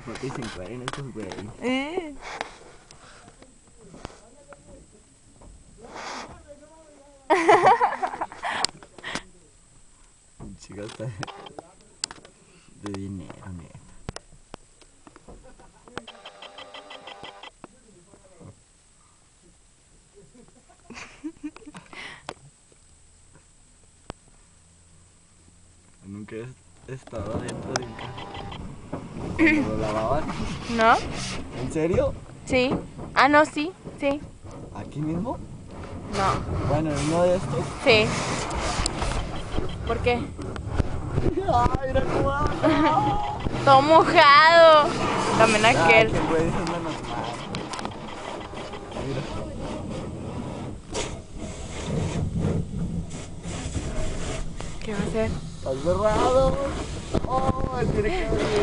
¿Por qué se encuadran estos güeyes? Chica está de dinero, neta. Nunca he estado dentro de un carro. ¿Cuando lo lavaban? ¿No? ¿En serio? Sí. Ah, no, sí, sí. ¿Aquí mismo? No. Bueno, en uno de estos. Sí. ¿Por qué? ¡Ay, mira cómo va! Todo mojado. También aquel. Qué güey, eso no nos mal. Mira. ¿Qué va a hacer? ¡Estás cerrado! ¡Oh, tiene que abrir!